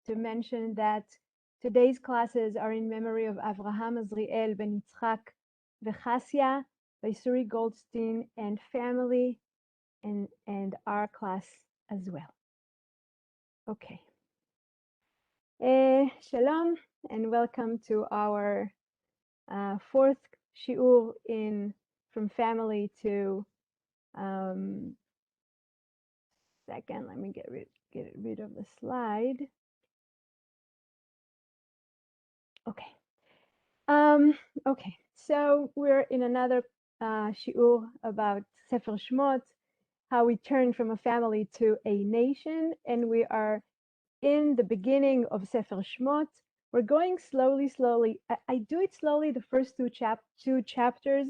to mention that today's classes are in memory of Avraham Azriel ben Yitzchak Vechasya by Suri Goldstein and family, and our class as well. Okay. Shalom and welcome to our fourth shiur in From Family to second. Let me get rid of the slide. Okay. Okay. So we're in another shiur about Sefer Shemot, how we turn from a family to a nation, and we are in the beginning of Sefer Shemot. We're going slowly. I do it slowly the first two chapters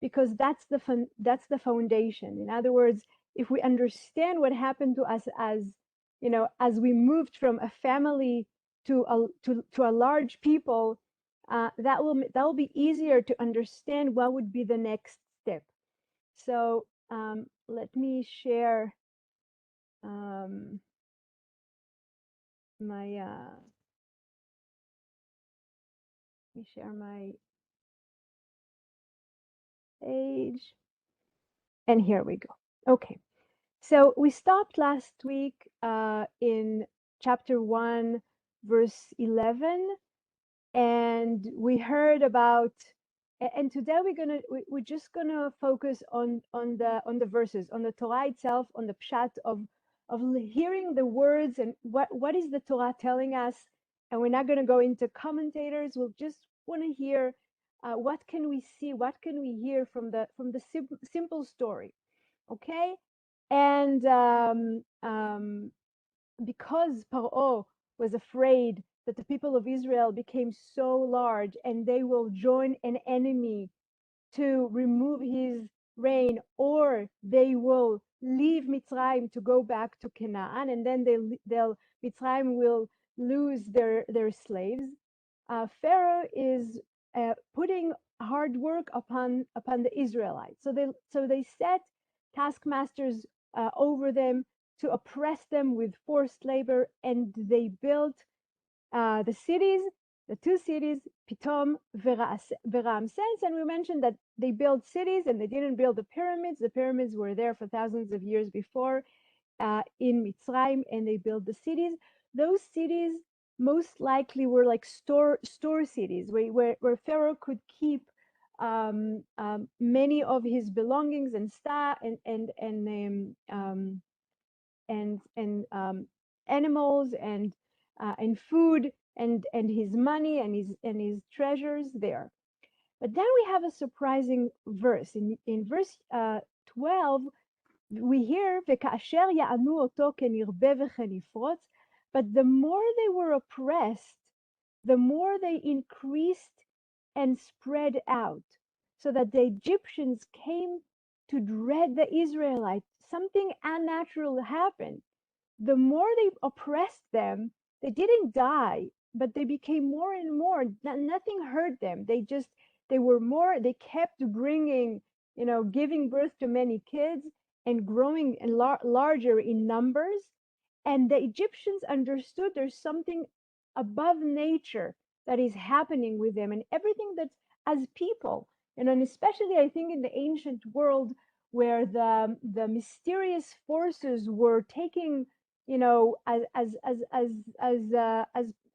because that's the foundation. In other words, if we understand what happened to us as we moved from a family to a large people, that will be easier to understand what would be the next step. So let me share my page, and here we go. Okay, so we stopped last week in chapter 1 verse 11, and we heard about, and today we're just gonna focus on the verses, on the Torah itself, on the pshat of hearing the words and what is the Torah telling us. And we're not going to go into commentators. We'll just want to hear what can we see, what can we hear from the simple story. Okay. And because Paro was afraid that the people of Israel became so large and they will join an enemy to remove his reign, or they will leave Mitzrayim to go back to Canaan, and then Mitzrayim will lose their slaves. Pharaoh is putting hard work upon the Israelites. So they set taskmasters over them to oppress them with forced labor, and they built the two cities, Pitom, Ramses, and we mentioned that they built cities and they didn't build the pyramids. The pyramids were there for thousands of years before in Mitzrayim, and they built the cities. Those cities most likely were like store cities where Pharaoh could keep many of his belongings and stuff and animals and food and his money and his treasures there. But then we have a surprising verse in verse 12. We hear וכאשר יענו אותו כנרבה וכנפרוץ, but the more they were oppressed, the more they increased and spread out, so that the Egyptians came to dread the Israelites. Something unnatural happened. The more they oppressed them, they didn't die, but they became more and more. Nothing hurt them. They kept bringing, giving birth to many kids and growing larger in numbers. And the Egyptians understood there's something above nature that is happening with them, and everything that as people, and especially I think in the ancient world where the mysterious forces were taking, as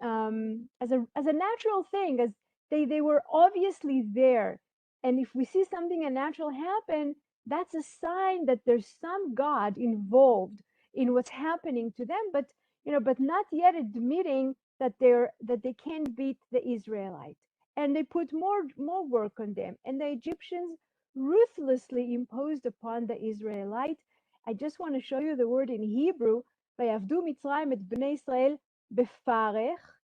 a natural thing, as they were obviously there. And if we see something unnatural happen, that's a sign that there's some God involved in what's happening to them, but not yet admitting that they can't beat the Israelites. And they put more work on them, and the Egyptians ruthlessly imposed upon the Israelites. I just want to show you the word in Hebrew. ויעבדו מצרים את בני ישראל בפרך.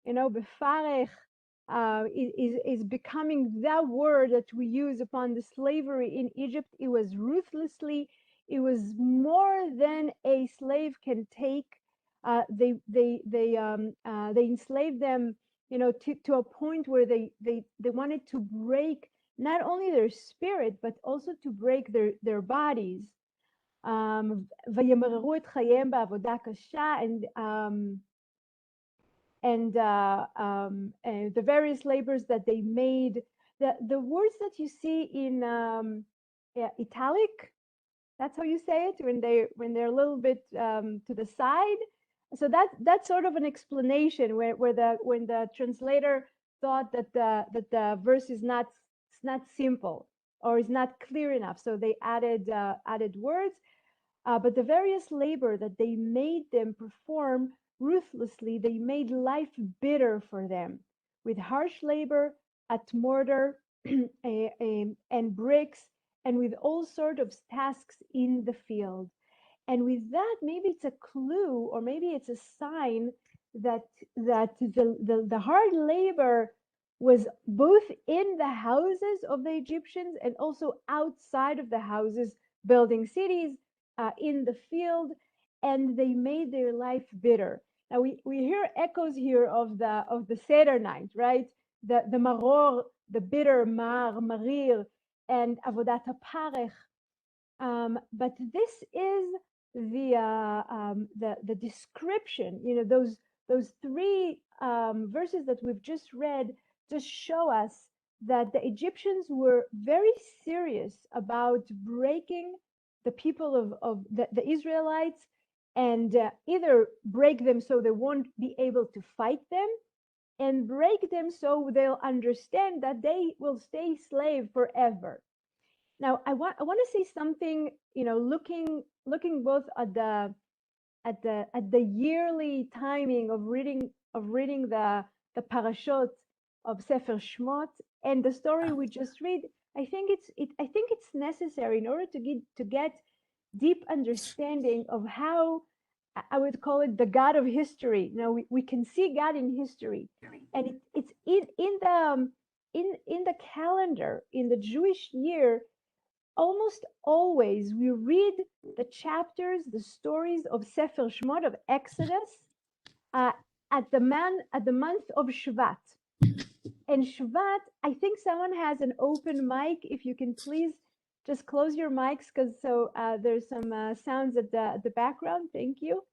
בפרך is becoming the word that we use upon the slavery in Egypt. It was ruthlessly. It was more than a slave can take. They enslaved them, to a point where they wanted to break not only their spirit but also to break their bodies. וימררו את חייהם בעבודה קשה, and and the various labors that they made. The words that you see in italic, that's how you say it when they're a little bit to the side. So that's sort of an explanation when the translator thought that the verse is not simple or is not clear enough, so they added words. But the various labor that they made them perform ruthlessly, they made life bitter for them with harsh labor at mortar and bricks, and with all sorts of tasks in the field. And with that, maybe it's a clue, or maybe it's a sign that the hard labor was both in the houses of the Egyptians and also outside of the houses, building cities, in the field, and they made their life bitter. Now we hear echoes here of the Seder night, right? The maror, the bitter, marir, and avodat haparech. But this is the description. You know, those three verses that we've just read just show us that the Egyptians were very serious about breaking the people of the Israelites, and either break them so they won't be able to fight them, and break them so they'll understand that they will stay slave forever. Now, I want to say something, you know, looking both at the yearly timing of reading the parashot of Sefer Shemot and the story we just read. I think it's necessary in order to get deep understanding of how, I would call it, the God of history. You know, we can see God in history, and it's in the calendar, in the Jewish year. Almost always we read the chapters, the stories of Sefer Shemot, of Exodus, at the month of Shvat. And Shvat, I think someone has an open mic. If you can please just close your mics, because there's some sounds at the background. Thank you.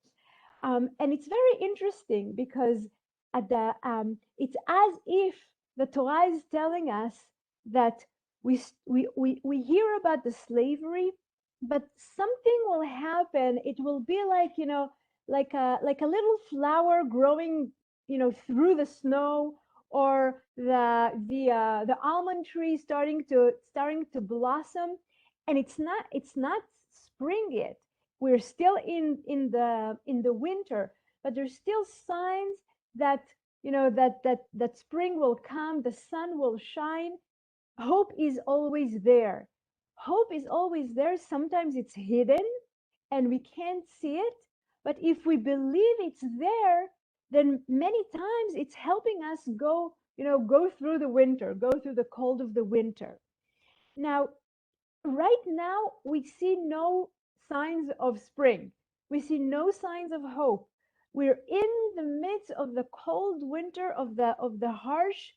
And it's very interesting because it's as if the Torah is telling us that we hear about the slavery, but something will happen. It will be like, you know, like a little flower growing, you know, through the snow, or the almond tree starting to blossom, and it's not spring yet. We're still in the winter, but there's still signs that, you know, that spring will come, the sun will shine. Hope is always there. Hope is always there. Sometimes it's hidden and we can't see it, but if we believe it's there, then many times it's helping us go through the winter, go through the cold of the winter. Now, right now we see no signs of spring. We see no signs of hope. We're in the midst of the cold winter of the harsh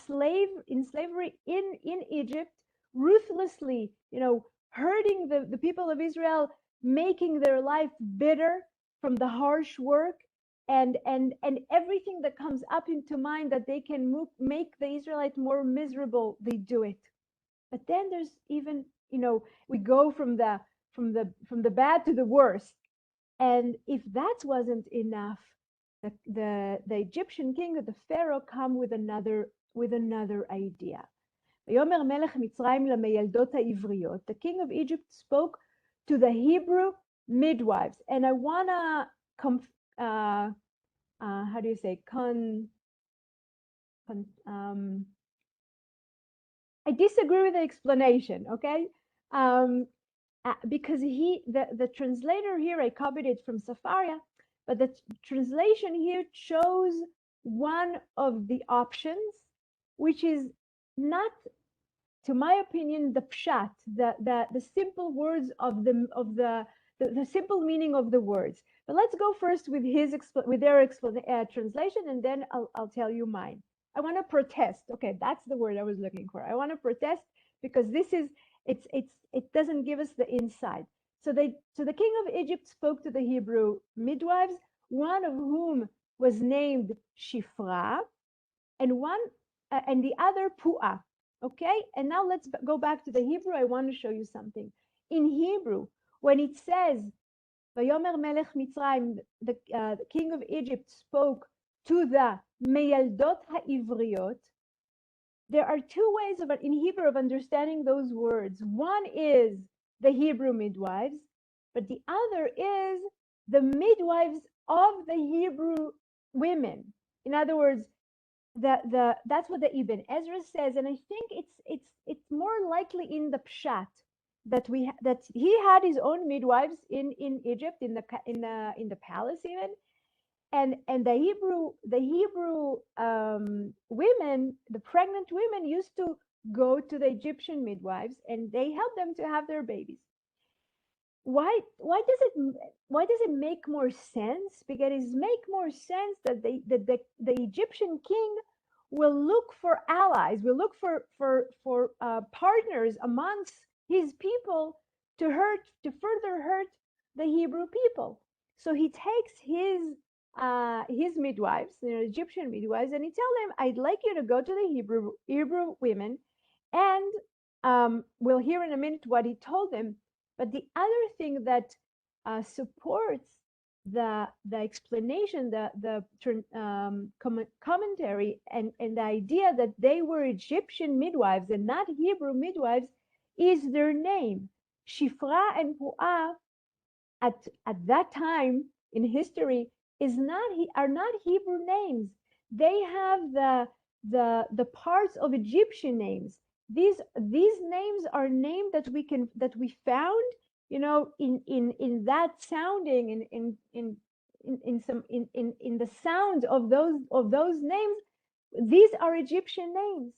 slavery in Egypt, ruthlessly, you know, hurting the people of Israel, making their life bitter from the harsh work, and everything that comes up into mind that they can make the Israelites more miserable, they do it. But then there's even, you know, we go from the bad to the worst. And if that wasn't enough, the Egyptian king, the Pharaoh, come with another idea. The king of Egypt spoke to the Hebrew midwives, and I wanna how do you say I disagree with the explanation, okay? Because the translator here, I copied it from Safaria, but the translation here chose one of the options, which is not, to my opinion, the pshat, the simple words of the simple meaning of the words. But let's go first with their translation, and then I'll tell you mine. I want to protest. Okay, that's the word I was looking for. I want to protest because it doesn't give us the insight. So the king of Egypt spoke to the Hebrew midwives, one of whom was named Shifra, and and the other Pu'ah. Okay, and now let's go back to the Hebrew. I want to show you something. In Hebrew, when it says, Vayomer Melech Mitzrayim, the king of Egypt spoke to the Meyaldot Ha'ivriot, there are two ways in Hebrew of understanding those words. One is the Hebrew midwives, but the other is the midwives of the Hebrew women. In other words, that's what the Ibn Ezra says, and I think it's more likely in the Pshat that that he had his own midwives in Egypt, in the palace even, and the Hebrew women, the pregnant women, used to go to the Egyptian midwives, and they helped them to have their babies. Why does it make more sense? Because it makes more sense that the Egyptian king will look for allies, will look for partners amongst his people to further hurt the Hebrew people. So he takes his midwives, the Egyptian midwives, and he tells them, "I'd like you to go to the Hebrew women," and we'll hear in a minute what he told them. But the other thing that supports the explanation, the commentary, and the idea that they were Egyptian midwives and not Hebrew midwives is their name. Shifra and Pu'ah at that time in history are not Hebrew names. They have the parts of Egyptian names. These names are names that we found, in that sounding, in the sound of those names. These are Egyptian names.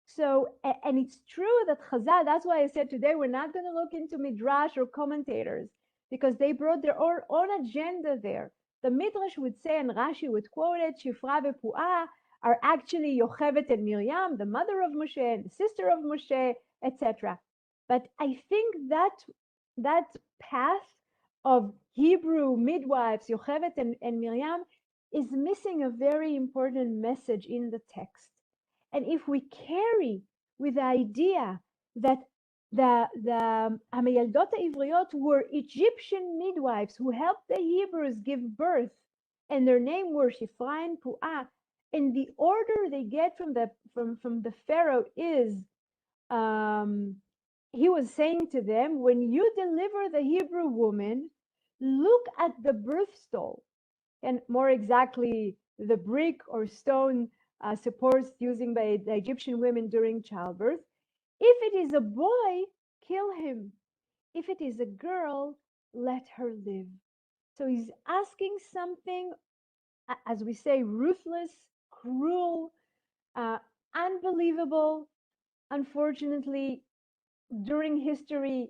So, and it's true that Chazal, that's why I said today we're not going to look into Midrash or commentators, because they brought their own agenda there. The Midrash would say, and Rashi would quote it, Shifra ve'Pu'ah are actually Yochevet and Miriam, the mother of Moshe, and the sister of Moshe, etc. But I think that path of Hebrew midwives, Yochevet and Miriam, is missing a very important message in the text. And if we carry with the idea that the Ameyaldot Ivriot were Egyptian midwives who helped the Hebrews give birth, and their name were Shifra and Pu'ah, and the order they get from the Pharaoh is, he was saying to them, when you deliver the Hebrew woman, look at the birth stool, and more exactly the brick or stone supports using by the Egyptian women during childbirth. If it is a boy, kill him. If it is a girl, let her live. So he's asking something, as we say, ruthless, cruel, unbelievable. Unfortunately, during history,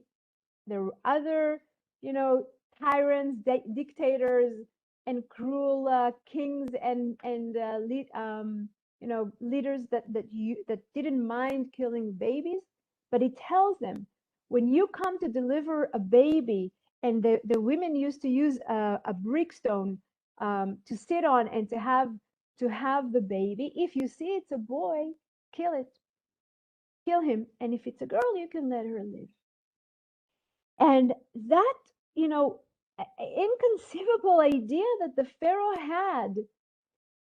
there were other, tyrants, dictators, and cruel kings and leaders that didn't mind killing babies. But it tells them, when you come to deliver a baby, and the women used to use a brickstone to sit on and to have the baby. If you see it's a boy, kill him, and if it's a girl, you can let her live. And that, inconceivable idea that the Pharaoh had,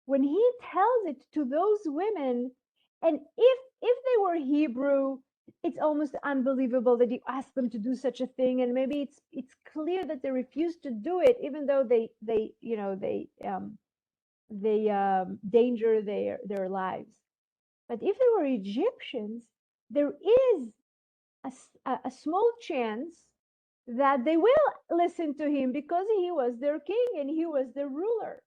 when he tells it to those women, and if they were Hebrew, it's almost unbelievable that he asked them to do such a thing. And maybe it's clear that they refused to do it, even though they danger their lives. But if they were Egyptians, there is a small chance that they will listen to him, because he was their king and he was their ruler.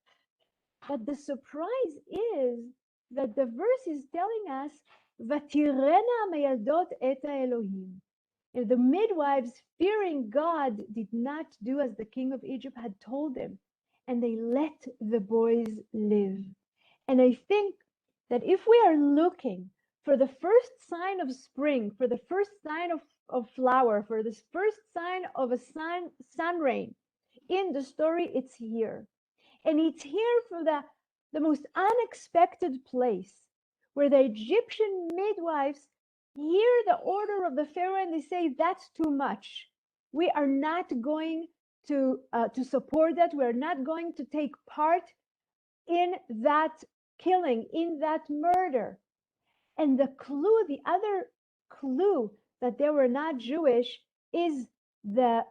But the surprise is that the verse is telling us, "Vatirena meyaldot et Elohim." And the midwives, fearing God, did not do as the king of Egypt had told them, and they let the boys live. And I think that if we are looking for the first sign of spring, for the first sign of flower, for the first sign of a sun rain in the story, it's here. And it's here from the most unexpected place where the Egyptian midwives hear the order of the Pharaoh and they say, that's too much. We are not going to support that. We're not going to take part in that killing, in that murder. And the other clue that they were not Jewish is the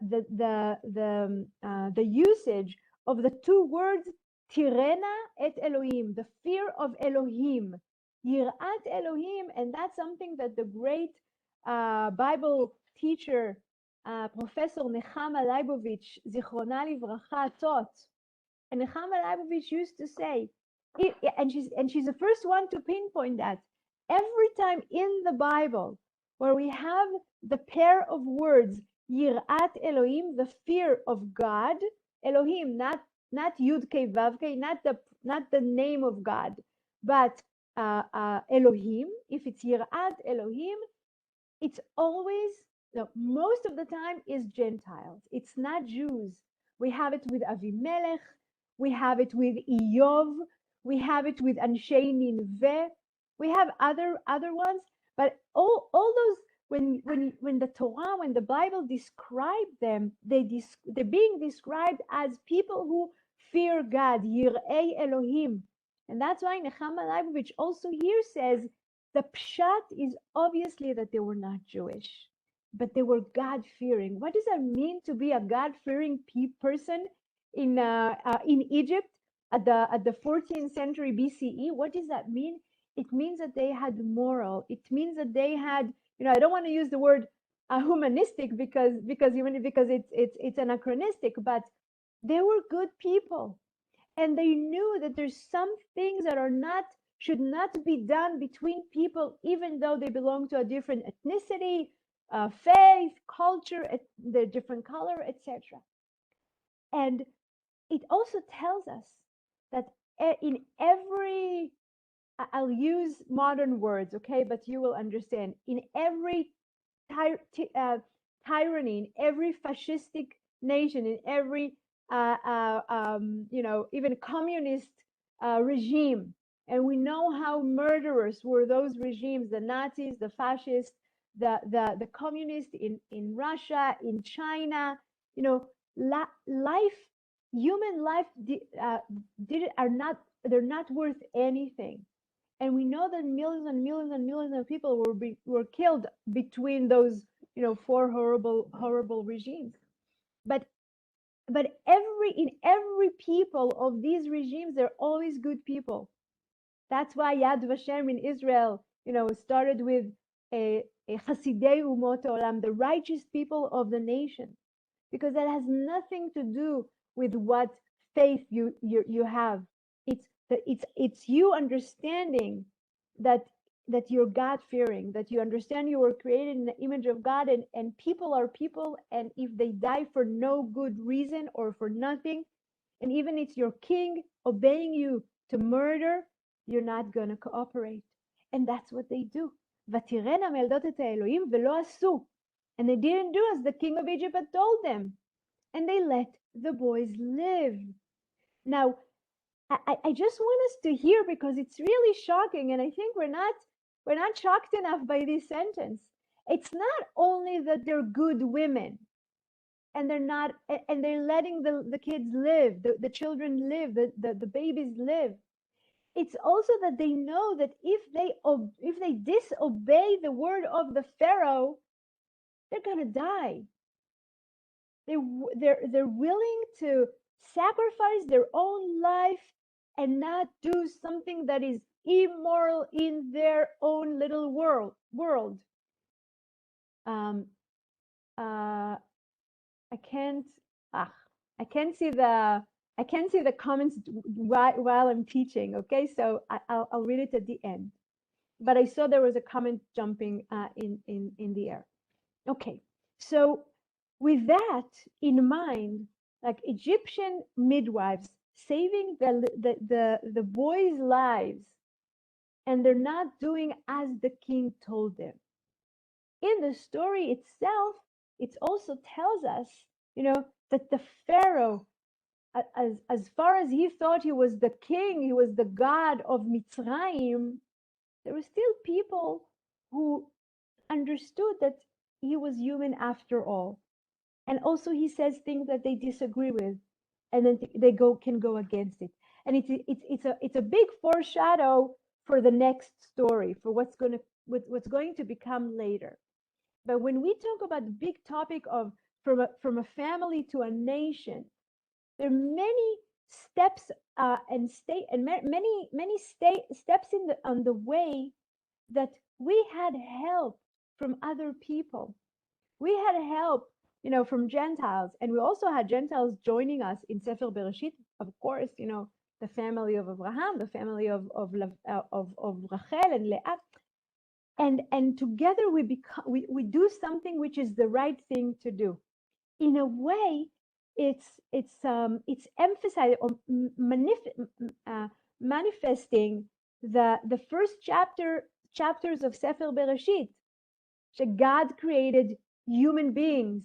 usage of the two words tirena et Elohim, the fear of Elohim, yirat Elohim, and that's something that the great Bible teacher, Professor Nechama Leibovich, Zichrona Livracha, taught. And Nechama Leibovich used to say, and she's the first one to pinpoint that every time in the Bible where we have the pair of words yirat Elohim, the fear of God, Elohim, not Yud Kei Vav Kei, not the name of God, but Elohim. If it's yirat Elohim, it's always, no, most of the time is Gentiles. It's not Jews. We have it with Avimelech. We have it with Iyov. We have it with Anshei Nineveh. We have other ones, but all those, when the Torah, when the Bible describe them, they're being described as people who fear God, Yirei Elohim. And that's why Nechama Leibovich also here says the pshat is obviously that they were not Jewish, but they were God-fearing. What does that mean to be a God-fearing person in Egypt at the 14th century BCE? What does that mean? It means that they had moral. It means that they had, I don't want to use the word humanistic because it's anachronistic, but they were good people, and they knew that there's some things that should not be done between people, even though they belong to a different ethnicity, faith, culture, their different color, etc. And it also tells us that in every, I'll use modern words, okay, but you will understand, in every tyranny, in every fascistic nation, in every even communist regime, and we know how murderous were those regimes, the Nazis, the fascists, the communists in Russia, in China, human life they're not worth anything. And we know that millions and millions and millions of people were killed between those, four horrible regimes. But in every people of these regimes, there are always good people. That's why Yad Vashem in Israel, started with a Chasidei Umot Olam, the righteous people of the nation, because that has nothing to do with what faith you have. It's you understanding that you're God-fearing, that you understand you were created in the image of God, and people are people, and if they die for no good reason or for nothing, and even it's your king obeying you to murder, you're not going to cooperate. And that's what they do. "Vatirena meldot et Elohim velo asu." And they didn't do as the king of Egypt had told them. And they let the boys live. Now, I just want us to hear, because it's really shocking, and I think we're not shocked enough by this sentence. It's not only that they're good women, and they're letting the kids live, the children live, the babies live. It's also that they know that if they disobey the word of the Pharaoh, they're gonna die. They're willing to sacrifice their own life and not do something that is immoral in their own little world. Um, uh, I can't. I can't see the comments while I'm teaching. Okay, so I'll read it at the end. But I saw there was a comment jumping in the air. Okay, so with that in mind, like Egyptian midwives saving the boys' lives, and they're not doing as the king told them. In the story itself, it also tells us, that the Pharaoh as far as he thought he was the king, he was the god of Mitzrayim, there were still people who understood that he was human after all. And also he says things that they disagree with, and then they can go against it. And it's a big foreshadow for the next story, for what's going to become later. But when we talk about the big topic of from a family to a nation, there are many steps and many steps on the way that we had help from other people. We had help, from Gentiles, and we also had Gentiles joining us in Sefer Bereshit. Of course, the family of Abraham, the family of Rachel and Leah, and together we do something which is the right thing to do. In a way, it's emphasizing or manifesting the first chapters of Sefer Bereshit. That God created human beings.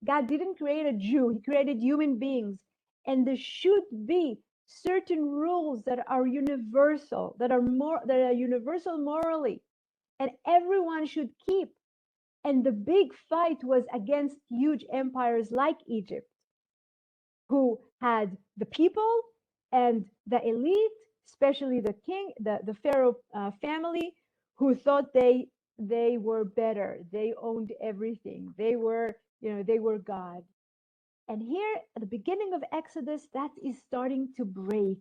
God didn't create a Jew, he created human beings. And there should be certain rules that are universal, that are universal morally, and everyone should keep. And the big fight was against huge empires like Egypt, who had the people and the elite, especially the king, the Pharaoh family, who thought they were better. They owned everything. They were God. And here at the beginning of Exodus, that is starting to break.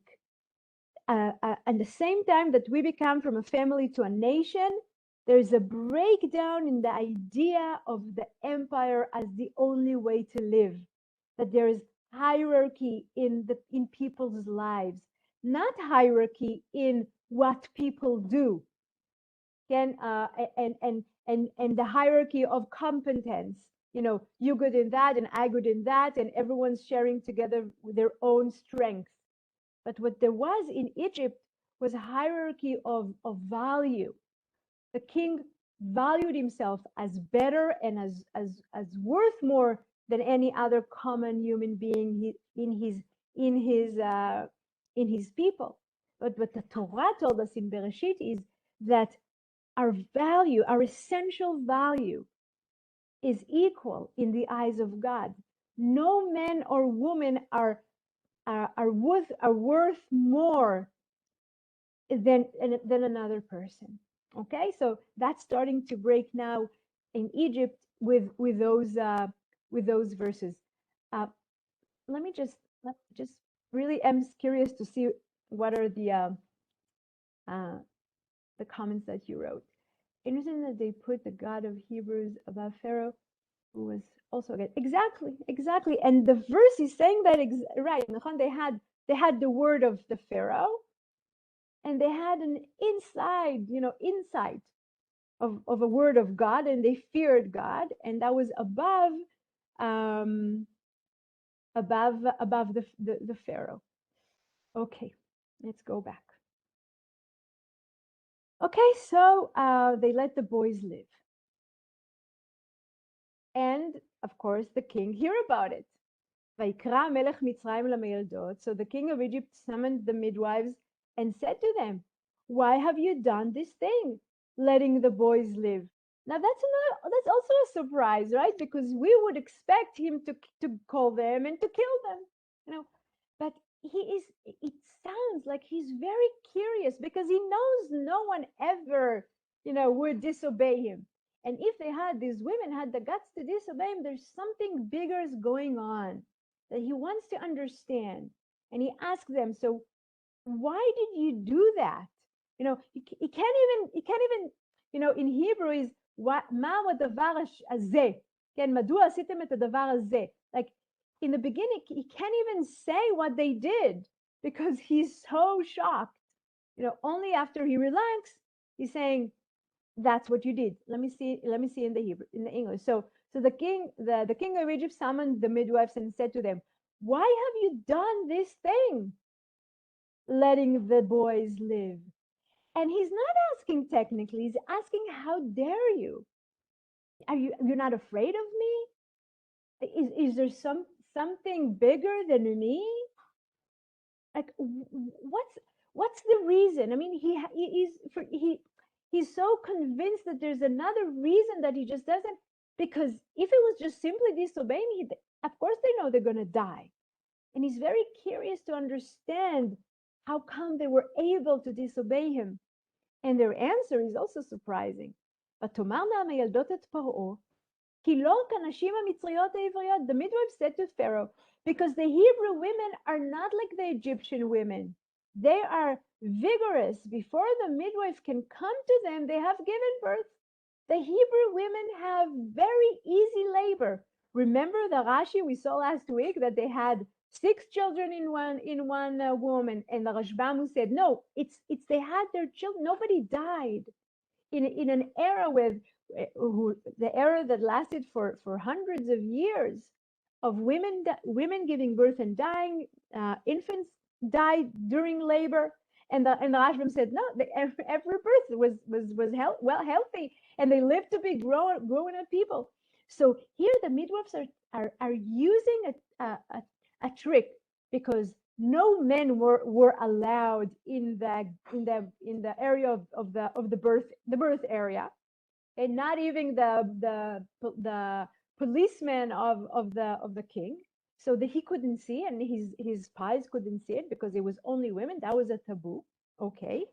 At the same time that we become from a family to a nation, there's a breakdown in the idea of the empire as the only way to live. That there is hierarchy in people's lives, not hierarchy in what people do. And the hierarchy of competence. You good in that, and I good in that, and everyone's sharing together their own strengths. But what there was in Egypt was a hierarchy of value. The king valued himself as better and as worth more than any other common human being in his people. But what the Torah told us in Bereshit is that our value, our essential value, is equal in the eyes of God. No man or woman are worth more than another person. Okay, so that's starting to break now in Egypt with those verses. Let me just really am curious to see what are the comments that you wrote. Interesting that they put the God of Hebrews above Pharaoh, who was also again. Exactly. And the verse is saying that right. They had the word of the Pharaoh, and they had an insight of a word of God, and they feared God, and that was above the Pharaoh. Okay, let's go back. Okay, so they let the boys live. And of course, the king hear about it. ויקרא מלך מצרים למילדות. So the king of Egypt summoned the midwives and said to them, "Why have you done this thing, letting the boys live?" Now that's also a surprise, right? Because we would expect him to call them and to kill them, But it sounds like he's very curious because he knows no one ever, would disobey him. And if these women had the guts to disobey him, there's something bigger is going on that he wants to understand. And he asks them, so why did you do that? He can't even, in Hebrew is מה הדבר הזה? כן, מדוע עשיתם את הדבר הזה? Like in the beginning, he can't even say what they did because he's so shocked. Only after he relaxed, he's saying, that's what you did. Let me see in the Hebrew, in the English. So the king of Egypt summoned the midwives and said to them, "Why have you done this thing, letting the boys live?" And he's not asking technically, he's asking, how dare you? You're not afraid of me? Is there something bigger than me? like, what's the reason? I mean, he's so convinced that there's another reason that he just doesn't, because if it was just simply disobeying, of course they know they're going to die. And he's very curious to understand how come they were able to disobey him. And their answer is also surprising. ותאמרנה המילדות את פרעה, כי לא כנשים המצריות העבריות. The midwife said to Pharaoh, because the Hebrew women are not like the Egyptian women. They are vigorous. Before the midwife can come to them, they have given birth. The Hebrew women have very easy labor. Remember the Rashi we saw last week that they had 6 children in one woman, and the Rashbam said no, it's they had their children. Nobody died in an era with the era that lasted for hundreds of years of women giving birth and dying. Infants died during labor, and the Rashbam said no, every birth was healthy, and they lived to be grown up people. So here the midwives are using a trick, because no men were allowed in the area of the birth area, and not even the policeman of the king, so that he couldn't see, and his spies couldn't see it because it was only women. That was a taboo. Okay,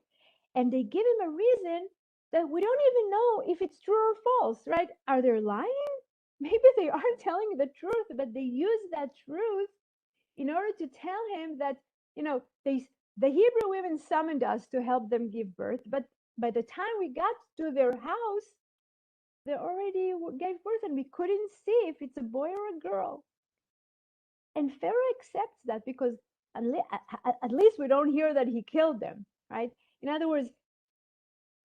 and they give him a reason that we don't even know if it's true or false, right? Are they lying? Maybe they aren't telling the truth, but they use that truth in order to tell him that, the Hebrew women summoned us to help them give birth, but by the time we got to their house, they already gave birth, and we couldn't see if it's a boy or a girl. And Pharaoh accepts that because at least we don't hear that he killed them, right? In other words,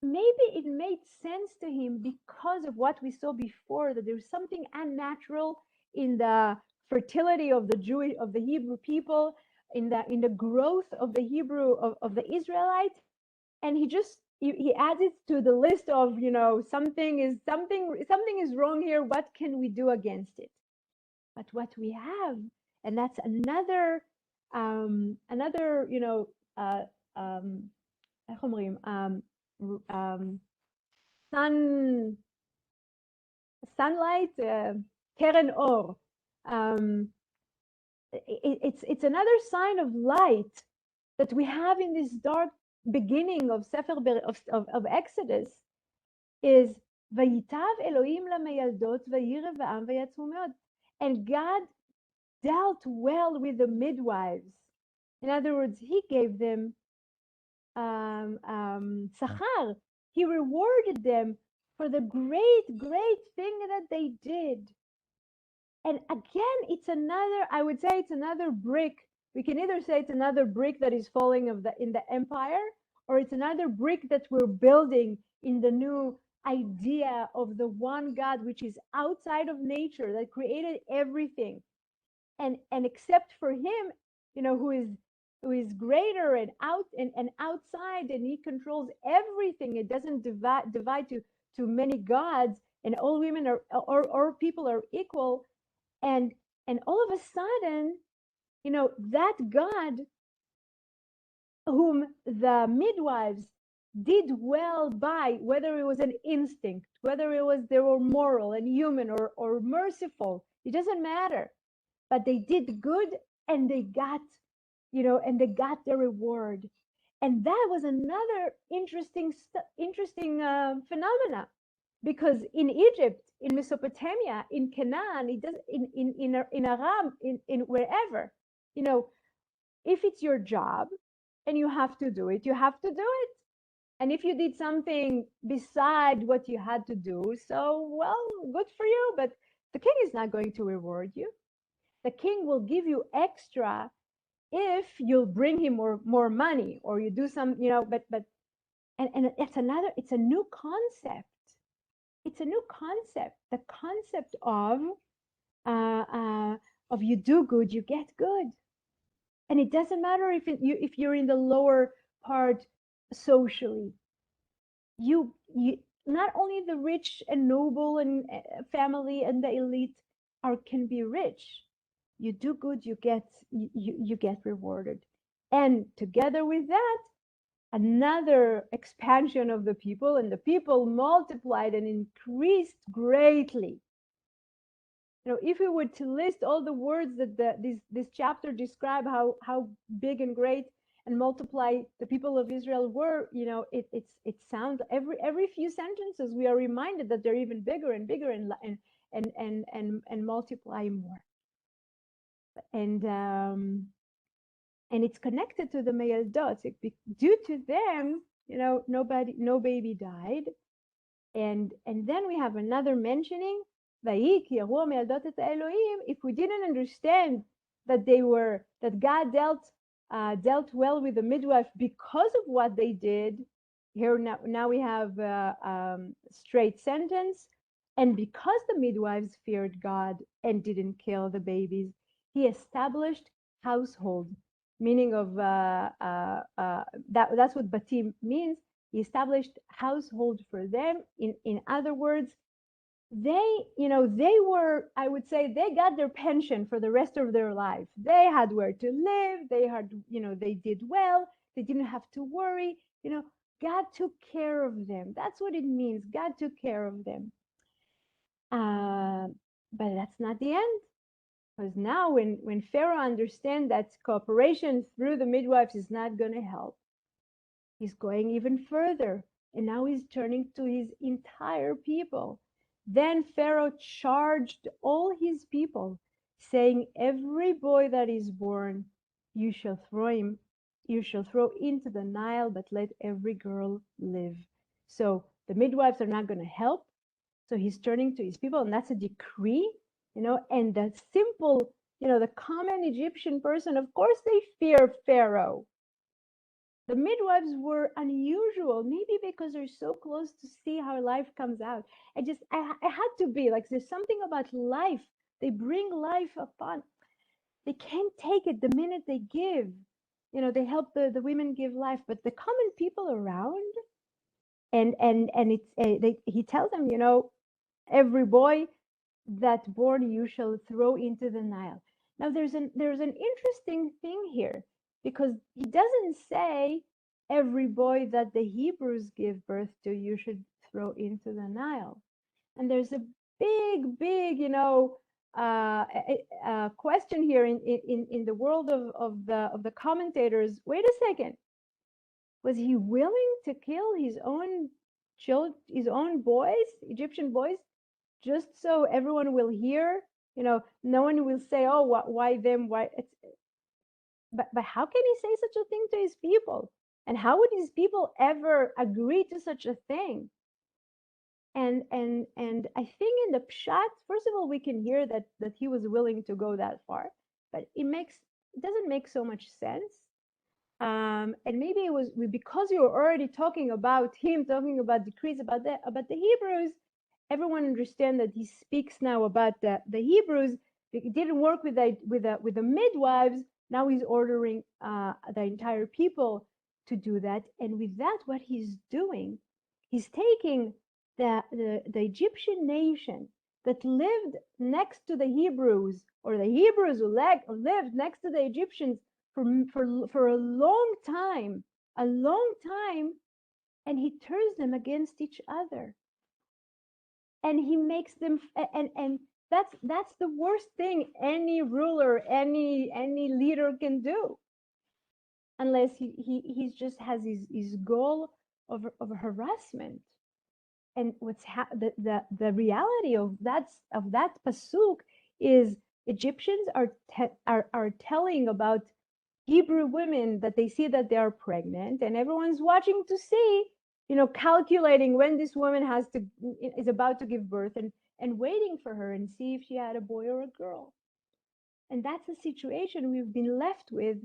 maybe it made sense to him because of what we saw before, that there's something unnatural in the fertility of the Hebrew people, in the growth of the Hebrew of the Israelite, and he adds it to the list of, something is wrong here. What can we do against it? But what we have, and that's another sunlight, keren or. It's another sign of light that we have in this dark beginning of sefer of Exodus, is vayitav Elohim lamayaldot vayirav va'am vayatzmu meod. And God dealt well with the midwives. In other words, he gave them sachar. He rewarded them for the great thing that they did. And again, I would say it's another brick. We can either say it's another brick that is falling in the empire, or it's another brick that we're building in the new idea of the one God, which is outside of nature, that created everything. And except for him, who is greater and outside, and he controls everything. It doesn't divide to many gods, and all women or people are equal. And all of a sudden, that God whom the midwives did well by, whether it was an instinct, whether they were moral and human or merciful, it doesn't matter. But they did good, and they got, their reward. And that was another interesting phenomena, because in Egypt, in Mesopotamia, in Canaan, it does in Aram, in wherever, if it's your job and you have to do it, you have to do it. And if you did something beside what you had to do, so, well, good for you, but the king is not going to reward you. The king will give you extra if you'll bring him more money, or you do some, but it's a new concept. It's a new concept, the concept of you do good, you get good. And it doesn't matter if you're in the lower part socially. You not only the rich and noble and family and the elite can be rich. You do good, you get rewarded. And together with that, another expansion of the people, and the people multiplied and increased greatly. If we were to list all the words that this chapter describe how big and great and multiply the people of Israel were, it sounds every few sentences we are reminded that they're even bigger and bigger and multiply more. And it's connected to the Me'eldot. Due to them, no baby died. And then we have another mentioning, if we didn't understand that God dealt well with the midwife because of what they did, here now we have a straight sentence, and because the midwives feared God and didn't kill the babies, he established household, meaning of that's what batim means. He established household for them. In other words, they were, I would say, they got their pension for the rest of their life. They had where to live. They had, they did well. They didn't have to worry. God took care of them. That's what it means. God took care of them. But that's not the end. Because now when Pharaoh understands that cooperation through the midwives is not going to help, he's going even further, and now he's turning to his entire people. Then Pharaoh charged all his people, saying, every boy that is born, you shall throw into the Nile, but let every girl live. So the midwives are not going to help. So he's turning to his people, and that's a decree, and the simple, the common Egyptian person, of course they fear Pharaoh. The midwives were unusual, maybe because they're so close to see how life comes out. I had to be like, there's something about life. They bring life upon. They can't take it the minute they give. They help the women give life, but the common people around, and he tells them, every boy that born you shall throw into the Nile. Now there's an interesting thing here, because he doesn't say every boy that the Hebrews give birth to you should throw into the Nile. And there's a big question here in the world of the commentators. Wait a second, was he willing to kill his own boys, Egyptian boys, just so everyone will hear? No one will say, oh, why them, why but how can he say such a thing to his people? And how would his people ever agree to such a thing? And I think in the pshat, first of all, we can hear that he was willing to go that far, but it doesn't make so much sense. And maybe it was because you were already talking about decrees about the Hebrews. Everyone understand that he speaks now about the Hebrews. It didn't work with the midwives. Now he's ordering the entire people to do that. And with that, what he's doing, he's taking the Egyptian nation that lived next to the Hebrews, or the Hebrews who lived next to the Egyptians for a long time, and he turns them against each other. And he makes them, and that's the worst thing any ruler, any leader can do, unless he just has his goal of harassment. And the reality of that pasuk is Egyptians are telling about Hebrew women that they see that they are pregnant, and everyone's watching to see, calculating when this woman is about to give birth, and waiting for her and see if she had a boy or a girl. And that's the situation we've been left with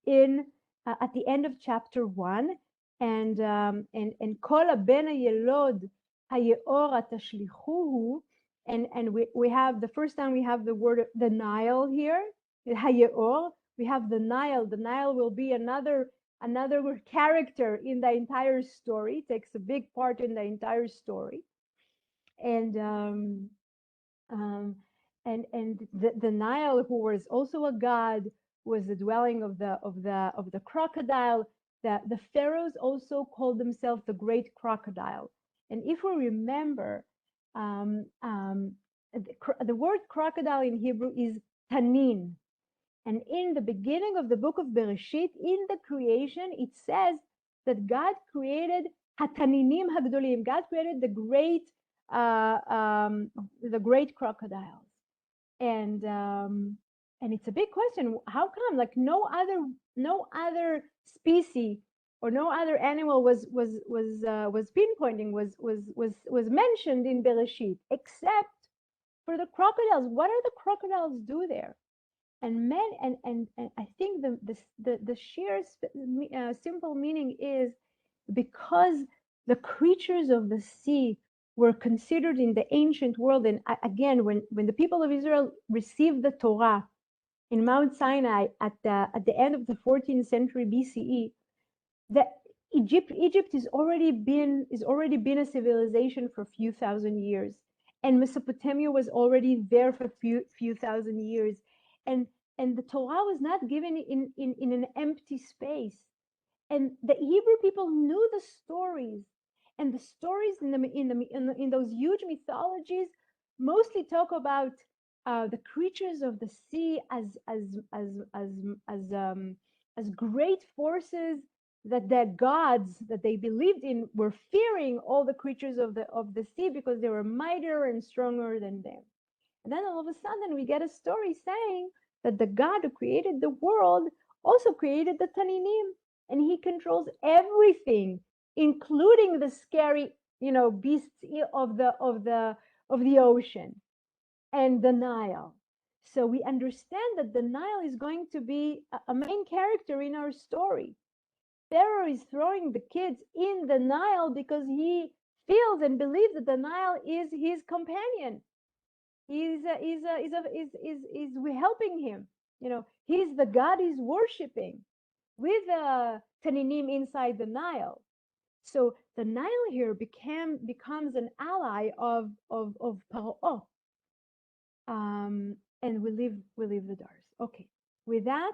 at the end of chapter 1. And kol ben hayelod hayeor tashlichuhu, and we have the first time we have the word the Nile here, hayeor. We have the Nile. The Nile will be another character in the entire story. It takes a big part in the entire story. And the Nile, who was also a god, was the dwelling of the crocodile. The pharaohs also called themselves the great crocodile. And if we remember, the word crocodile in Hebrew is tanin. And in the beginning of the book of Bereshit, in the creation, it says that God created hataninim hagdolim. God created the great crocodiles. And it's a big question. How come? Like no other species or no other animal was pinpointing, was mentioned in Bereshit, except for the crocodiles. What are the crocodiles do there? And I think the sheer simple meaning is because the creatures of the sea were considered in the ancient world. And again, when the people of Israel received the Torah in Mount Sinai at the end of the 14th century BCE, that Egypt is already been a civilization for a few thousand years, and Mesopotamia was already there for a few thousand years, and the Torah was not given in an empty space. And the Hebrew people knew the stories, and the stories in those huge mythologies mostly talk about the creatures of the sea as great forces that the gods that they believed in were fearing all the creatures of the sea because they were mightier and stronger than them. And then all of a sudden we get a story saying that the God who created the world also created the Taninim, and he controls everything, including the scary, beasts of the ocean and the Nile. So we understand that the Nile is going to be a main character in our story. Pharaoh is throwing the kids in the Nile because he feels and believes that the Nile is his companion. We're helping him. He's the God he's worshiping with Taninim inside the Nile. So the Nile here becomes an ally of Paro. And we leave the Dars. Okay. With that,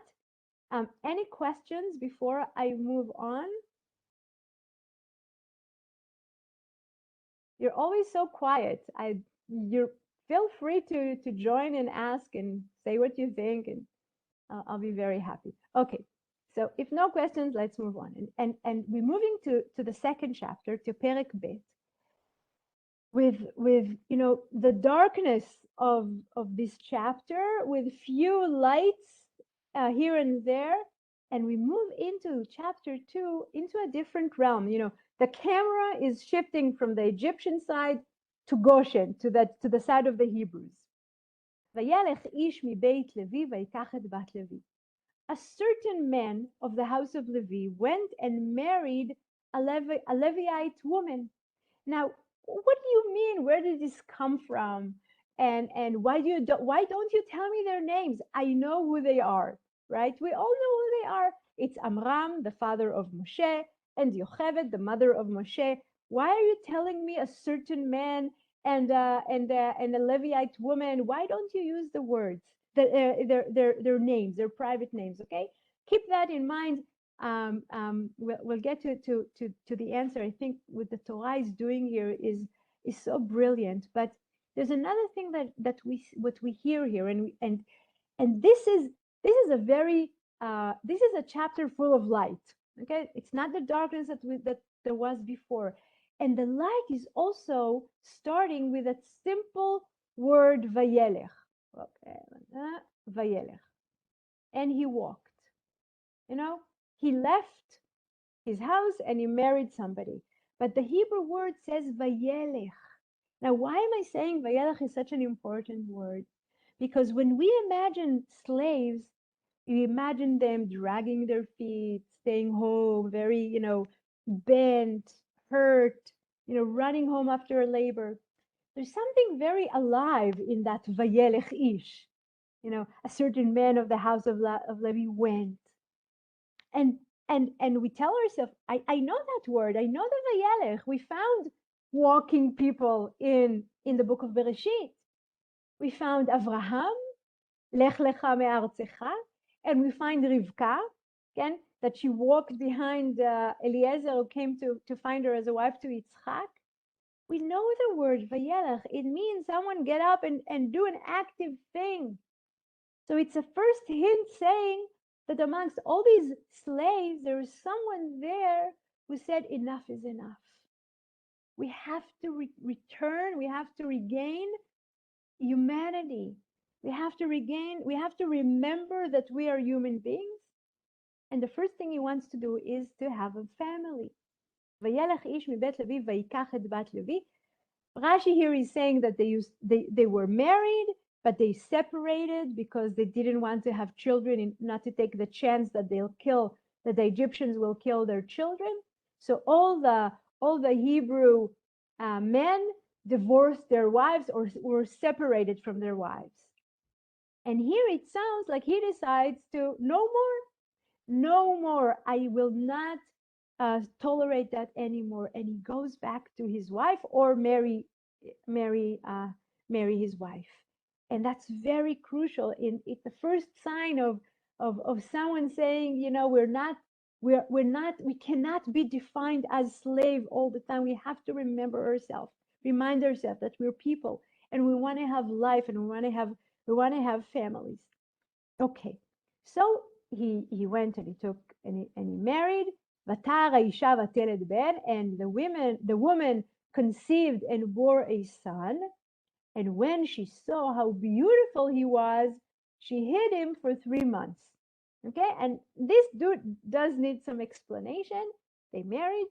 any questions before I move on? You're always so quiet. You feel free to join and ask and say what you think, and I'll be very happy. Okay, so if no questions, let's move on. And we're moving to the second chapter, to Perek Bet, with the darkness of this chapter, with few lights here and there, and we move into chapter 2 into a different realm. The camera is shifting from the Egyptian side to Goshen, to the side of the Hebrews. וילך איש מבית לוי ויקח את בת לוי. A certain man of the house of Levi went and married a Levite woman. Now, what do you mean? Where did this come from? And why don't you tell me their names? I know who they are, right? We all know who they are. It's Amram, the father of Moshe, and Yocheved, the mother of Moshe. Why are you telling me a certain man and a Levite woman? Why don't you use the words, their names, their private names? Okay, keep that in mind. We'll get to the answer. I think what the Torah is doing here is so brilliant. But there's another thing that we hear here, and this is a very this is a chapter full of light. Okay, it's not the darkness that there was before, and the light is also starting with a simple word vayelech. Okay, vayelech, and he walked. He left his house and he married somebody. But the Hebrew word says vayelech. Now, why am I saying vayelech is such an important word? Because when we imagine slaves, we imagine them dragging their feet, staying home, very, bent, hurt, running home after a labor. There's something very alive in that vayelech ish. A certain man of the house of Levi went. And we tell ourselves, I know that word, I know the vayelech. We found walking people in the book of Bereshit. We found Avraham, lech lecha me'artzecha, And we find Rivka, again, that she walked behind Eliezer, who came to find her as a wife to Yitzchak. We know the word vayelech. It means someone get up and do an active thing. So it's a first hint saying that amongst all these slaves, there is someone there who said, enough is enough. We have to return, we have to regain humanity. We have to remember that we are human beings. And the first thing he wants to do is to have a family. וילך איש מבית לוי ויקח את בת לוי. Rashi here is saying that they were married, but they separated because they didn't want to have children and not to take the chance that that the Egyptians will kill their children. So all the Hebrew men divorced their wives or were separated from their wives. And here it sounds like he decides to no more. I will not tolerate that anymore. And he goes back to his wife or marry his wife. And that's very crucial. It's the first sign of someone saying, you know, we cannot be defined as slave all the time. We have to remind ourselves that we're people and we want to have life and we want to have families. Okay, so he went and he took and he married. And the woman conceived and bore a son. And when she saw how beautiful he was, she hid him for 3 months. Okay, and this dude does need some explanation. They married,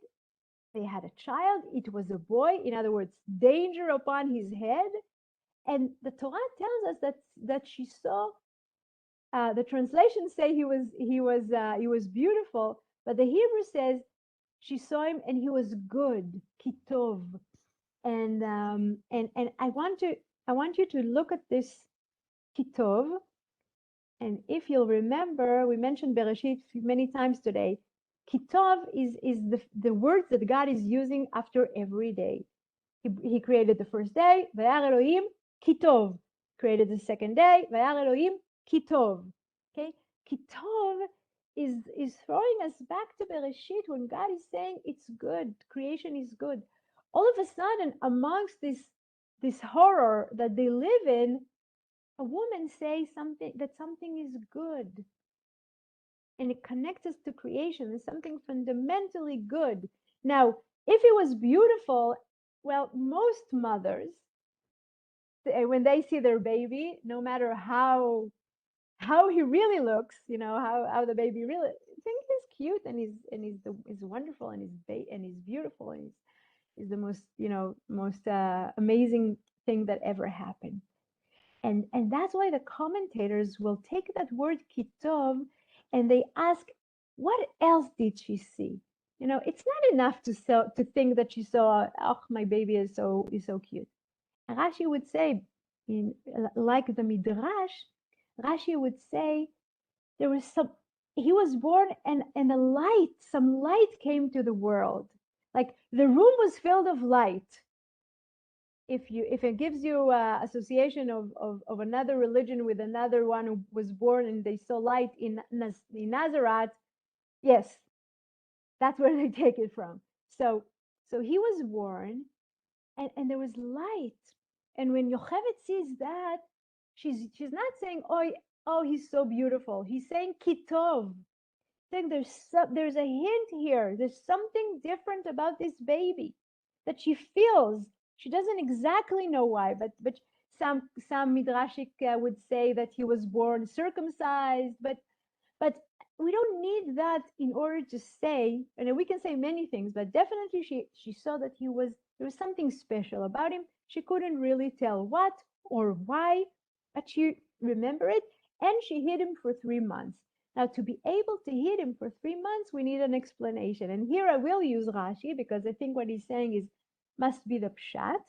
they had a child, it was a boy, in other words, danger upon his head. And the Torah tells us that she saw, the translations say he was beautiful, but the Hebrew says she saw him and he was good, kitov. And I want you to look at this kitov. And if you'll remember, we mentioned Bereshit many times today. Kitov is the words that God is using after every day. He created the first day, Vayar Elohim kitov. Created the second day, Vayar Elohim kitov. Okay, kitov is throwing us back to Bereshit when God is saying it's good, creation is good. All of a sudden, amongst this horror that they live in, a woman says something is good, and it connects us to creation. It's something fundamentally good. Now, if it was beautiful, well, most mothers, when they see their baby, no matter how he really looks, you know, how the baby really think he's cute and he's wonderful and he's beautiful and he's the most, you know, most amazing thing that ever happened. And that's why the commentators will take that word kitov and they ask, what else did she see? You know, it's not enough to think that she saw, oh, my baby is so cute. And Rashi would say, like the Midrash, Rashi would say there was he was born and some light came to the world. Like the room was filled of light. If it gives you association of another religion with another one who was born and they saw light in Nazareth, yes, that's where they take it from. So he was born and there was light. And when Yocheved sees that, she's not saying, oh, he's so beautiful. He's saying kitov. Saying there's a hint here. There's something different about this baby that she feels. She doesn't exactly know why, but some midrashic would say that he was born circumcised, but we don't need that in order to say, and we can say many things, but definitely she saw that there was something special about him. She couldn't really tell what or why, but she remembered it, and she hid him for 3 months. Now, to be able to hid him for 3 months, we need an explanation. And here I will use Rashi because I think what he's saying must be the pshat.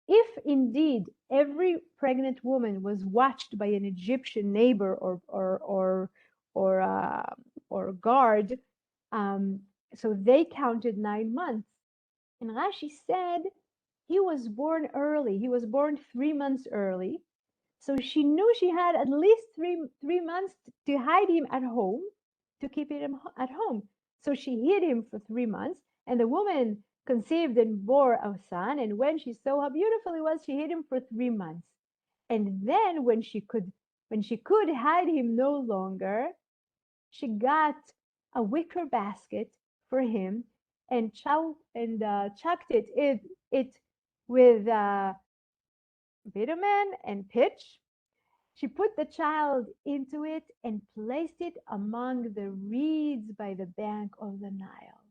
If indeed every pregnant woman was watched by an Egyptian neighbor or guard, so they counted 9 months. And Rashi said he was born early. He was born 3 months early. So she knew she had at least three months to hide him at home, to keep him at home. So she hid him for 3 months, and the woman conceived and bore a son. And when she saw how beautiful he was, she hid him for 3 months. And then when she could hide him no longer, she got a wicker basket for him and chucked it with bitumen and pitch. She put the child into it and placed it among the reeds by the bank of the Nile.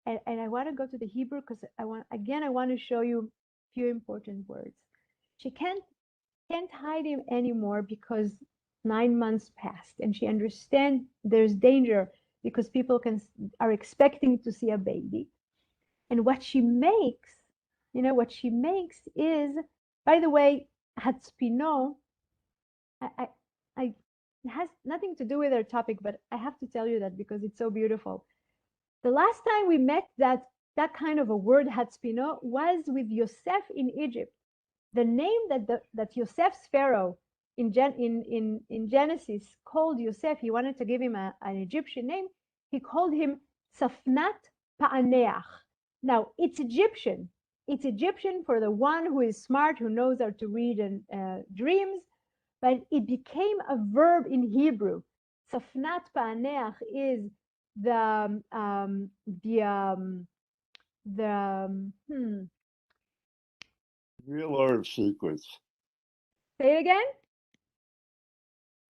And I want to go to the Hebrew because I want to show you a few important words. She can't hide him anymore because 9 months passed, and she understands there's danger because people are expecting to see a baby. And what she makes is, by the way, Hatspino, I, it has nothing to do with our topic, but I have to tell you that because it's so beautiful. The last time we met that kind of a word, Hatspino, was with Yosef in Egypt. The name that Yosef's Pharaoh in Genesis called Yosef, he wanted to give him an Egyptian name. He called him Safnat Pa'aneach. Now, it's Egyptian. It's Egyptian for the one who is smart, who knows how to read dreams, but it became a verb in Hebrew. Safnat Pa'aneach is the Revealer of secrets. Say it again.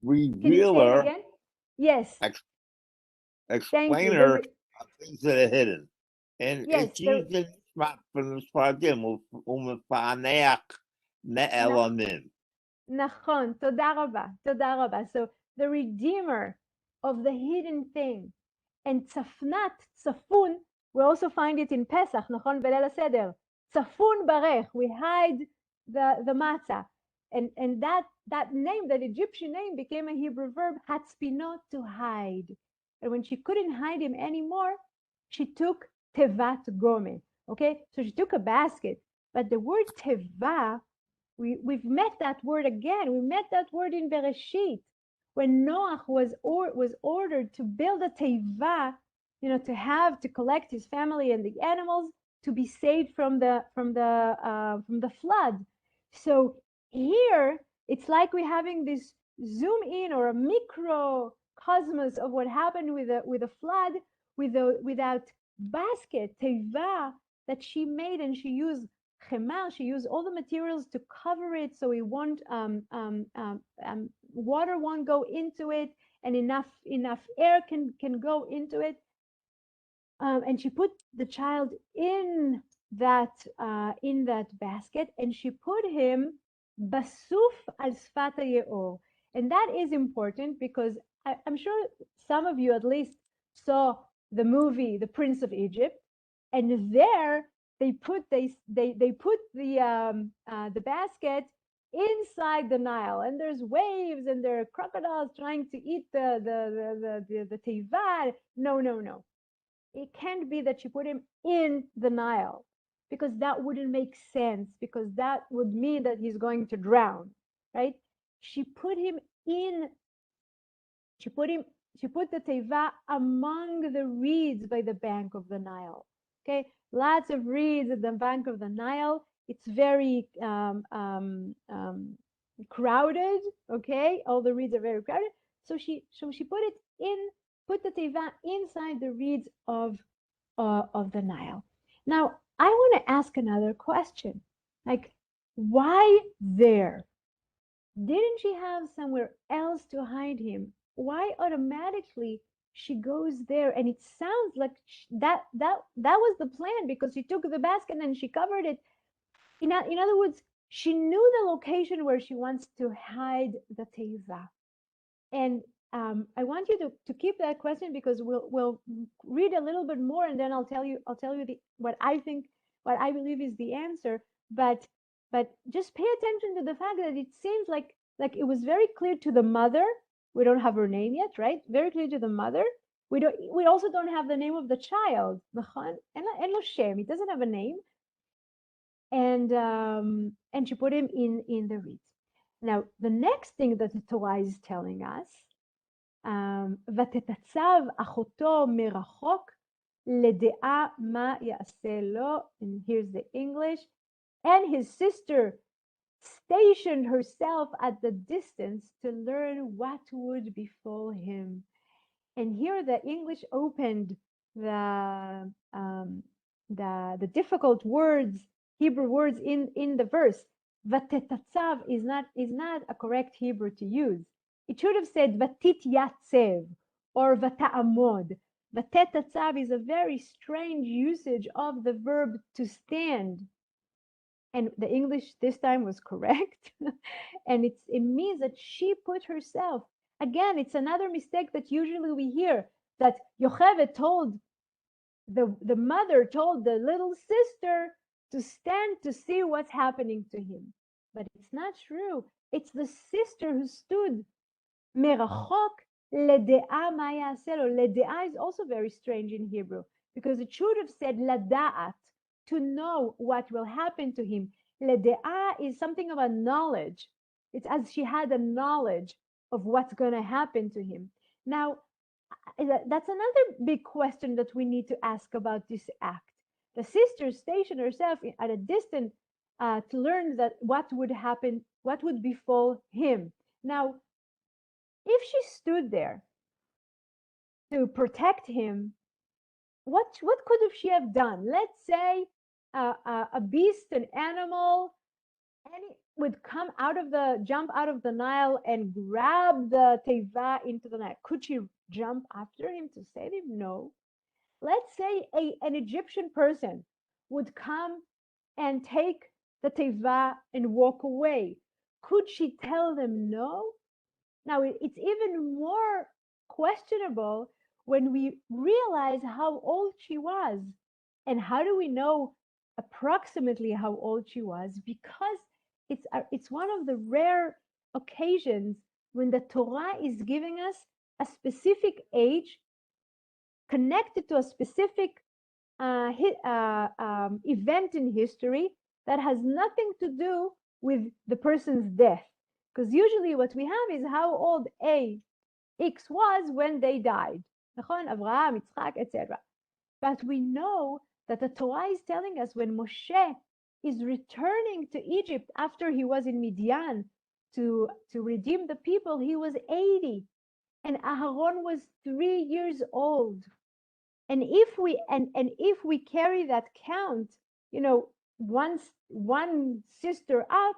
Revealer. Can you say it again? Yes. Explainer of things that are hidden. And yes, it's used in from the Spardim, Umefaneach Ne'elamim. Nachon, toda rabba. So the redeemer of the hidden thing. And tzafnat, tzafun, we also find it in Pesach, nachon Belel Seder. Tzafun barech, we hide the matzah. And that name, that Egyptian name, became a Hebrew verb, hatzpinot, to hide. And when she couldn't hide him anymore, she took tevat gome. Okay, so she took a basket. But the word teva, we've met that word again. We met that word in Bereshit when Noach was ordered to build a teva, to collect his family and the animals to be saved from the flood. So here it's like we're having this zoom in or a microcosmos of what happened with a flood without basket teva that she made, and she used chemar. She used all the materials to cover it so it won't water won't go into it, and enough air can go into it. And she put the child in that basket, and she put him basuf al sfat ye'or. And that is important because I'm sure some of you at least saw the movie The Prince of Egypt, and there they put the basket inside the Nile, and there's waves and there are crocodiles trying to eat the teiva. No. It can't be that she put him in the Nile, because that wouldn't make sense, because that would mean that he's going to drown, right? She put him in, she put the teiva among the reeds by the bank of the Nile. Okay, lots of reeds at the bank of the Nile. It's very crowded. Okay, all the reeds are very crowded. So she put the teiva inside the reeds of the Nile. Now, I want to ask another question. Like, why there? Didn't she have somewhere else to hide him? Why automatically she goes there? And it sounds like that was the plan, because she took the basket and she covered it. In other words, she knew the location where she wants to hide the teiva. And I want you to keep that question, because we'll read a little bit more, and then I'll tell you what I believe is the answer. But just pay attention to the fact that it seems like it was very clear to the mother. We don't have her name yet, right? Very clear to the mother. We also don't have the name of the child. En lo shem. It doesn't have a name. And she put him in the reeds. Now, the next thing that the Torah is telling us, ותתצב אחותו מרחוק לדעה מה יעשה לו, and here's the English, and his sister stationed herself at the distance to learn what would befall him. And here the English opened the difficult words, Hebrew words in the verse. Vatetatzav is not a correct Hebrew to use. It should have said vatit yatsev or vata'amod. Vatetatzav is a very strange usage of the verb to stand. And the English this time was correct. And it means that she put herself. Again, it's another mistake that usually we hear, that Yocheved told, the mother told the little sister to stand to see what's happening to him. But it's not true. It's the sister who stood. Merachok lede'a ma ya'aseh lo. Lede'a is also very strange in Hebrew, because it should have said lada'at, to know what will happen to him. Lede'a is something of a knowledge. It's as she had a knowledge of what's going to happen to him. Now, that's another big question that we need to ask about this act. The sister stationed herself at a distance to learn that what would happen, what would befall him. Now, if she stood there to protect him, what could have she have done? Let's say a beast, an animal, and it would jump out of the Nile and grab the teva into the Nile. Could she jump after him to save him? No. Let's say an Egyptian person would come and take the teva and walk away. Could she tell them no? Now, it's even more questionable when we realize how old she was. And how do we know approximately how old she was? Because it's one of the rare occasions when the Torah is giving us a specific age connected to a specific event in history that has nothing to do with the person's death. Because usually what we have is how old X was when they died. Abraham, Yitzchak, etc. But we know that the Torah is telling us when Moshe is returning to Egypt after he was in Midian to redeem the people, he was 80. And Aharon was 3 years old. And if we carry that count, one sister up,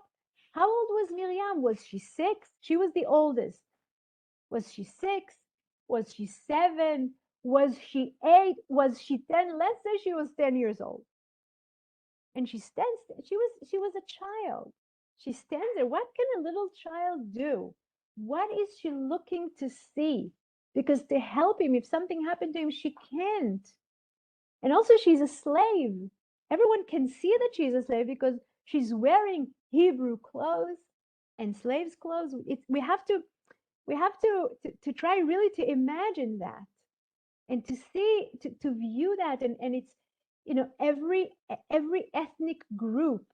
how old was Miriam? Was she 6? She was the oldest. Was she 6? Was she 7? Was she 8? Was she 10? Let's say she was 10 years old. And she was a child. She stands there. What can a little child do? What is she looking to see? Because to help him, if something happened to him, she can't. And also she's a slave. Everyone can see that she's a slave because she's wearing Hebrew clothes and slaves' clothes. We have to try really to imagine that and to see, to view that. And it's, every ethnic group,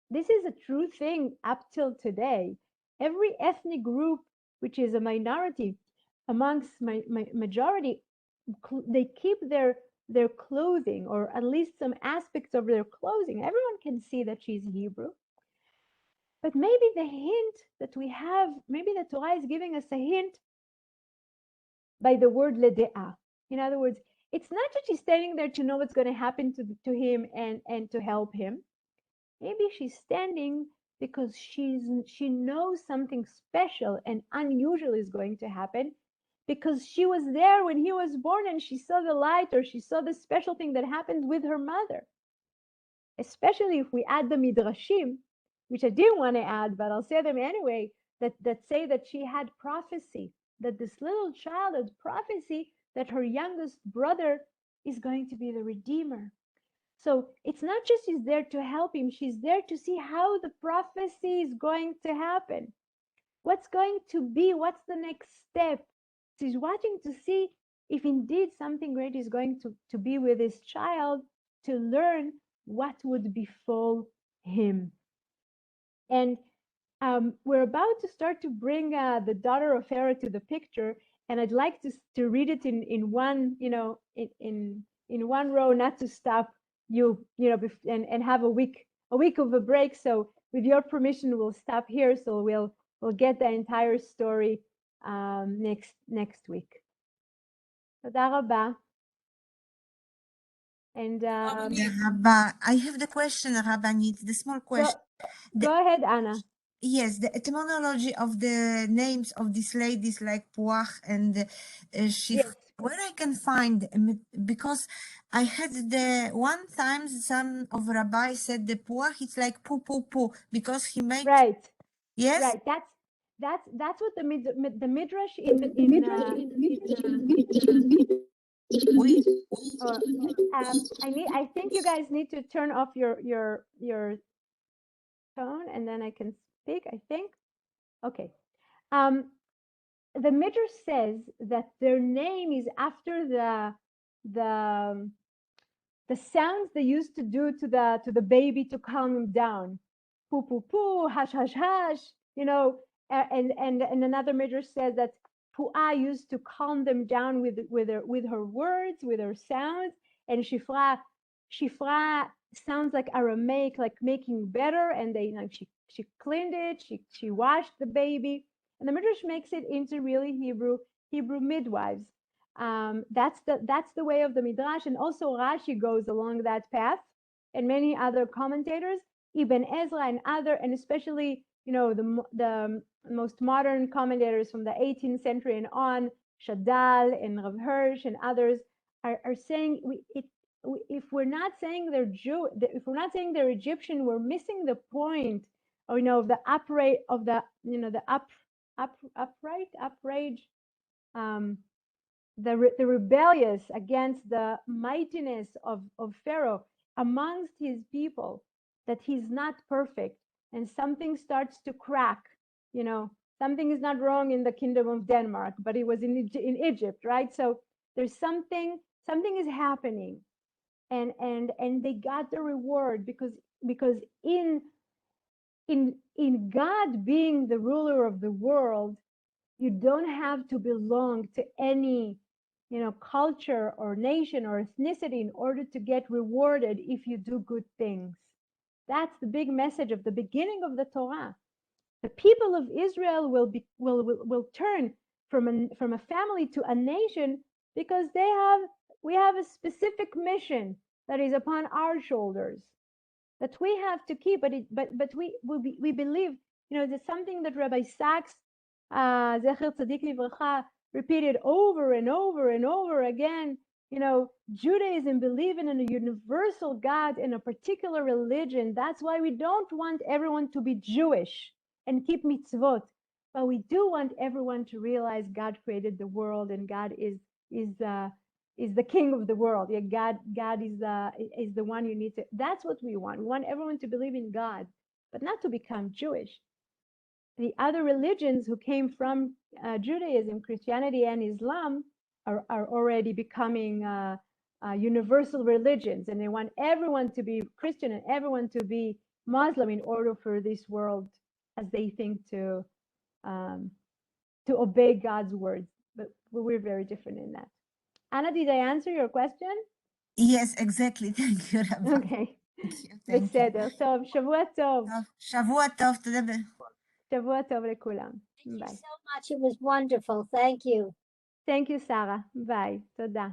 this is a true thing up till today. Every ethnic group, which is a minority amongst my majority, they keep their clothing, or at least some aspects of their clothing. Everyone can see that she's Hebrew. But maybe the hint that we have, maybe the Torah is giving us a hint by the word lede'ah. In other words, it's not that she's standing there to know what's going to happen to him and to help him. Maybe she's standing because she knows something special and unusual is going to happen, because she was there when he was born and she saw the light, or she saw the special thing that happened with her mother. Especially if we add the midrashim, which I didn't want to add, but I'll say them anyway, that say that she had prophecy, that this little child had prophecy that her youngest brother is going to be the Redeemer. So it's not just she's there to help him, she's there to see how the prophecy is going to happen. What's going to be, what's the next step? She's watching to see if indeed something great is going to be with this child, to learn what would befall him. And we're about to start to bring the daughter of Pharaoh to the picture, and I'd like to read it in one, in one row, not to stop you, and have a week of a break. So with your permission, we'll stop here. So we'll get the entire story next week. תודה רבה. And Rabba, I have the question, Rabbanit, the small question. go ahead, Anna. Yes, the etymology of the names of these ladies like Puach and Shif, Yes. where I can find, because I had the one time some of Rabbi said the Puach, it's like poo poo poo, because he makes, right. Yes? Right. That's what the midrash I think you guys need to turn off your phone, and then I can speak, I think. Okay. The midrash says that their name is after the sounds they used to do to the baby to calm him down. Poo poo poo, hush hush hush, and another midrash says that Puah used to calm them down with her words, with her sounds, and Shifra sounds like Aramaic, like making better, and she cleaned it, she washed the baby, and the midrash makes it into really Hebrew midwives. That's the way of the midrash, and also Rashi goes along that path, and many other commentators, Ibn Ezra and especially the most modern commentators from the 18th century and on, Shadal and Rav Hirsch and others are saying if we're not saying they're if we're not saying they're Egyptian, we're missing the point. Of the upright of the outrage. The rebellious against the mightiness of Pharaoh amongst his people, that he's not perfect, and something starts to crack. Something is not wrong in the kingdom of Denmark, but it was in Egypt, right? So there's something is happening, and they got the reward because in God being the ruler of the world, you don't have to belong to any culture or nation or ethnicity in order to get rewarded if you do good things. That's the big message of the beginning of the Torah. The people of Israel will turn from a family to a nation because we have a specific mission that is upon our shoulders that we have to keep. But we believe, there's something that Rabbi Sachs, Zecher Tzadik Livracha, repeated over and over and over again. Judaism believes in a universal God and a particular religion. That's why we don't want everyone to be Jewish and keep mitzvot, but we do want everyone to realize God created the world and God is the king of the world. Yeah, God is the one you need to. That's what we want. We want everyone to believe in God, but not to become Jewish. The other religions who came from Judaism, Christianity, and Islam are already becoming universal religions, and they want everyone to be Christian and everyone to be Muslim in order for this world, as they think, to obey God's words. But we're very different in that. Anna, did I answer your question? Yes, exactly. Thank you, Rabbi. Okay. Thank you. בסדר. טוב, שבוע טוב. שבוע טוב, תודה. שבוע טוב לכולם. Thank you Bye. so much. It was wonderful. Thank you. Thank you, Sarah. Bye. תודה.